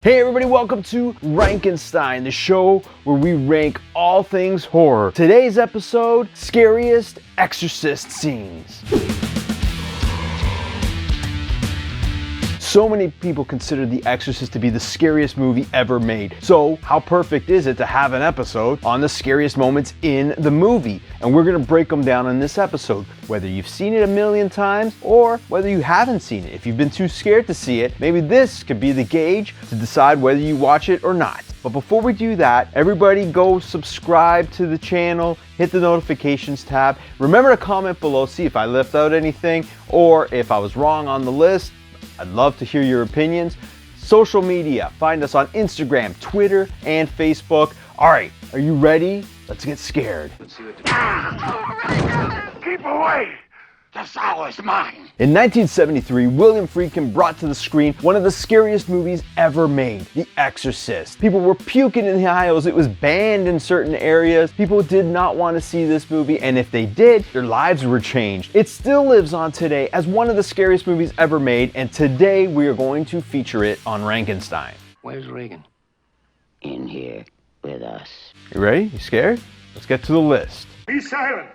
Hey everybody, welcome to RANKenstein, the show where we rank all things horror. Today's episode, Scariest Exorcist Scenes. So many people consider The Exorcist to be the scariest movie ever made. So how perfect is it to have an episode on the scariest moments in the movie? And we're gonna break them down in this episode, whether you've seen it a million times or whether you haven't seen it. If you've been too scared to see it, maybe this could be the gauge to decide whether you watch it or not. But before we do that, everybody go subscribe to the channel, hit the notifications tab. Remember to comment below, see if I left out anything or if I was wrong on the list. I'd love to hear your opinions. Social media, find us on Instagram, Twitter, and Facebook. All right, are you ready? Let's get scared. Let's see what Keep away! The soul is mine! In 1973, William Friedkin brought to the screen one of the scariest movies ever made, The Exorcist. People were puking in the aisles, it was banned in certain areas. People did not want to see this movie, and if they did, their lives were changed. It still lives on today as one of the scariest movies ever made, and today we are going to feature it on RANKenstein. Where's Reagan? In here with us. You ready? You scared? Let's get to the list. Be silent!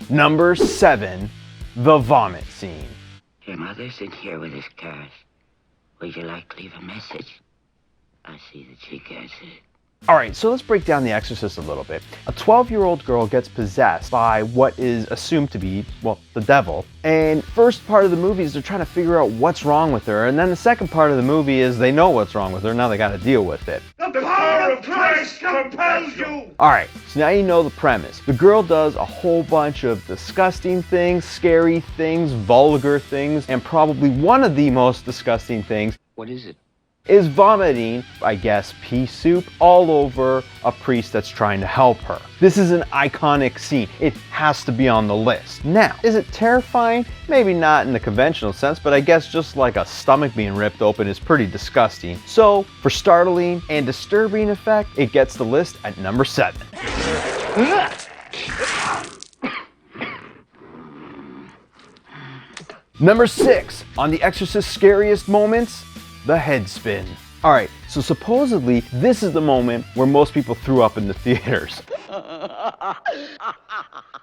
Number 7, the vomit scene. Your mother's in here with his card. Would you like to leave a message? I see that she gets it. All right, so let's break down The Exorcist a little bit. A 12-year-old girl gets possessed by what is assumed to be, well, the devil. And first part of the movie is they're trying to figure out what's wrong with her. And then the second part of the movie is they know what's wrong with her. Now they got to deal with it. The power of Christ compels you! All right, so now you know the premise. The girl does a whole bunch of disgusting things, scary things, vulgar things, and probably one of the most disgusting things What is it? is vomiting, I guess, pea soup all over a priest that's trying to help her. This is an iconic scene. It has to be on the list. Now, is it terrifying? Maybe not in the conventional sense, but I guess just like a stomach being ripped open is pretty disgusting. So, for startling and disturbing effect, it gets the list at number 7. Number 6, on The Exorcist Scariest Moments, the head spin. All right, so supposedly this is the moment where most people threw up in the theaters.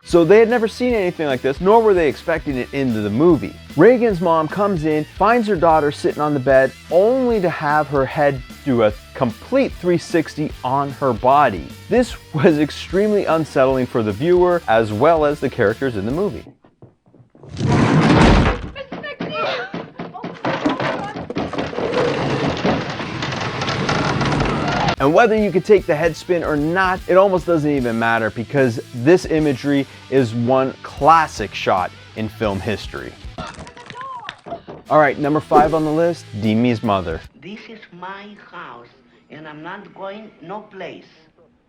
So they had never seen anything like this, nor were they expecting it into the movie. Reagan's mom comes in, finds her daughter sitting on the bed, only to have her head do a complete 360 on her body. This was extremely unsettling for the viewer as well as the characters in the movie. And whether you could take the head spin or not, it almost doesn't even matter because this imagery is one classic shot in film history. All right, number 5 on the list, Demi's mother. This is my house, and I'm not going no place.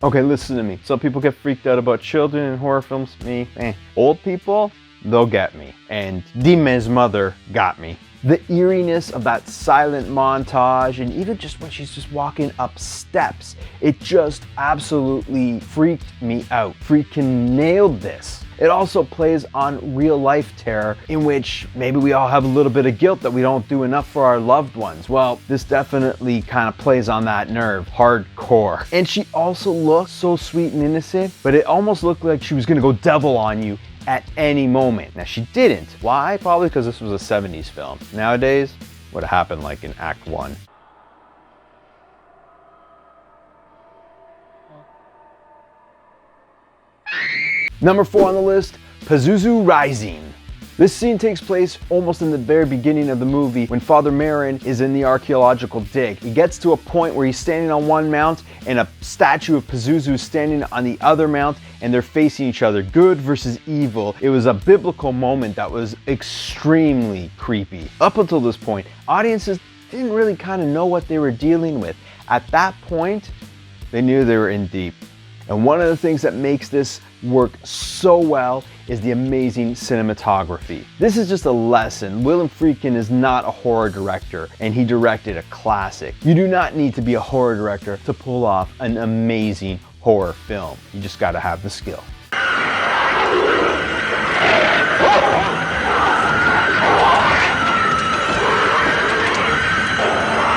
Okay, listen to me. Some people get freaked out about children in horror films. Me, Old people, they'll get me. And Demi's mother got me. The eeriness of that silent montage, and even just when she's just walking up steps, it just absolutely freaked me out. Freaking nailed this. It also plays on real life terror, in which maybe we all have a little bit of guilt that we don't do enough for our loved ones. Well, this definitely kind of plays on that nerve, hardcore. And she also looked so sweet and innocent, but it almost looked like she was gonna go devil on you at any moment. Now she didn't. Why? Probably because this was a 70s film. Nowadays, what happened like in Act 1. Number 4 on the list, Pazuzu Rising. This scene takes place almost in the very beginning of the movie when Father Merrin is in the archaeological dig. He gets to a point where he's standing on one mount and a statue of Pazuzu is standing on the other mount and they're facing each other, good versus evil. It was a biblical moment that was extremely creepy. Up until this point, audiences didn't really kind of know what they were dealing with. At that point, they knew they were in deep. And one of the things that makes this work so well is the amazing cinematography. This is just a lesson. William Friedkin is not a horror director, and he directed a classic. You do not need to be a horror director to pull off an amazing horror film. You just gotta have the skill.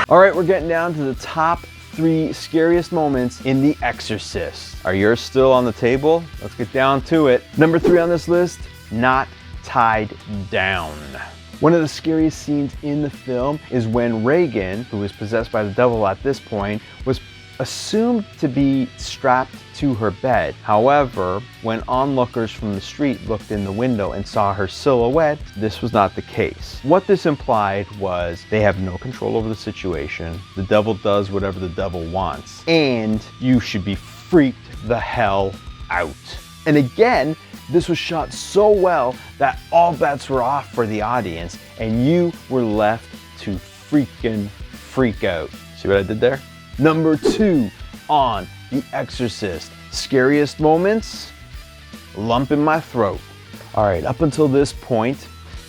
All right, we're getting down to the top 3 scariest moments in The Exorcist. Are yours still on the table? Let's get down to it. Number 3 on this list, not tied down. One of the scariest scenes in the film is when Regan, who is possessed by the devil at this point, was assumed to be strapped to her bed. However, when onlookers from the street looked in the window and saw her silhouette, this was not the case. What this implied was they have no control over the situation, the devil does whatever the devil wants, and you should be freaked the hell out. And again, this was shot so well that all bets were off for the audience and you were left to freaking freak out. See what I did there? Number 2 on The Exorcist. Scariest moments? Lump in my throat. All right, up until this point,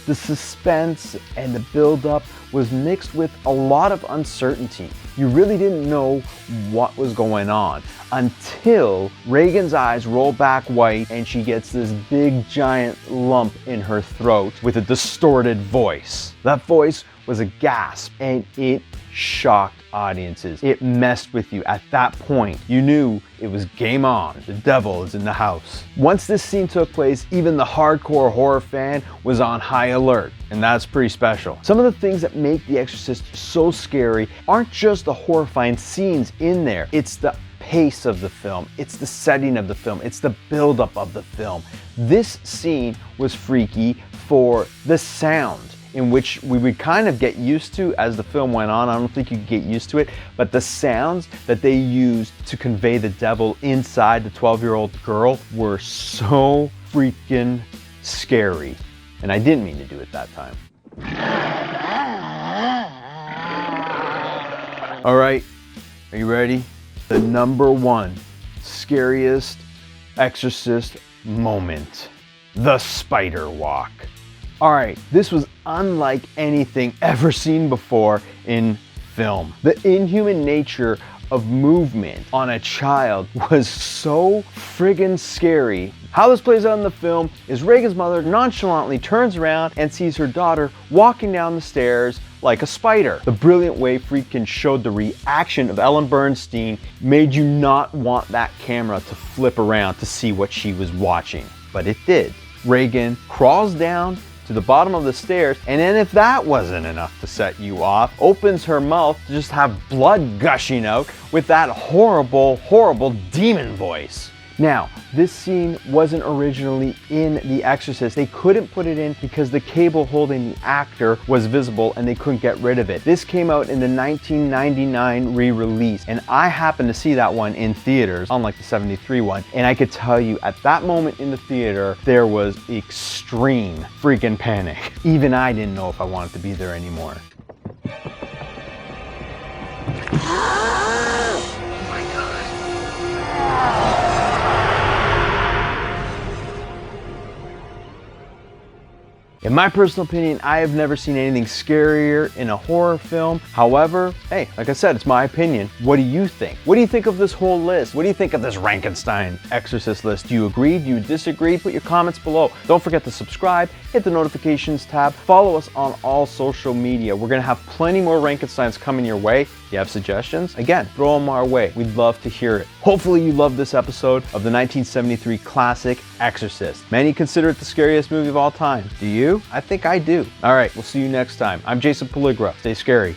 the suspense and the buildup was mixed with a lot of uncertainty. You really didn't know what was going on until Regan's eyes roll back white and she gets this big giant lump in her throat with a distorted voice. That voice was a gasp and it shocked audiences. It messed with you. At that point, you knew it was game on. The devil is in the house. Once this scene took place, even the hardcore horror fan was on high alert, and that's pretty special. Some of the things that make The Exorcist so scary aren't just the horrifying scenes in there. It's the pace of the film, it's the setting of the film, it's the buildup of the film. This scene was freaky for the sound, in which we would kind of get used to as the film went on. I don't think you could get used to it, but the sounds that they used to convey the devil inside the 12-year-old girl were so freaking scary. And I didn't mean to do it that time. All right, are you ready? The number 1 scariest Exorcist moment, the spider walk. All right, this was unlike anything ever seen before in film. The inhuman nature of movement on a child was so friggin' scary. How this plays out in the film is Regan's mother nonchalantly turns around and sees her daughter walking down the stairs like a spider. The brilliant way Friedkin showed the reaction of Ellen Bernstein made you not want that camera to flip around to see what she was watching, but it did. Regan crawls down to the bottom of the stairs, and then if that wasn't enough to set you off, opens her mouth to just have blood gushing out with that horrible, horrible demon voice. Now, this scene wasn't originally in The Exorcist. They couldn't put it in because the cable holding the actor was visible and they couldn't get rid of it. This came out in the 1999 re-release, and I happened to see that one in theaters, unlike the 73 one, and I could tell you at that moment in the theater, there was extreme freaking panic. Even I didn't know if I wanted to be there anymore. In my personal opinion, I have never seen anything scarier in a horror film. However, hey, like I said, it's my opinion. What do you think? What do you think of this whole list? What do you think of this RANKenstein Exorcist list? Do you agree? Do you disagree? Put your comments below. Don't forget to subscribe, hit the notifications tab, follow us on all social media. We're gonna have plenty more RANKensteins coming your way. If you have suggestions, again, throw them our way. We'd love to hear it. Hopefully you loved this episode of the 1973 classic Exorcist. Many consider it the scariest movie of all time. Do you? I think I do. All right, we'll see you next time. I'm Jason Pelligra. Stay scary.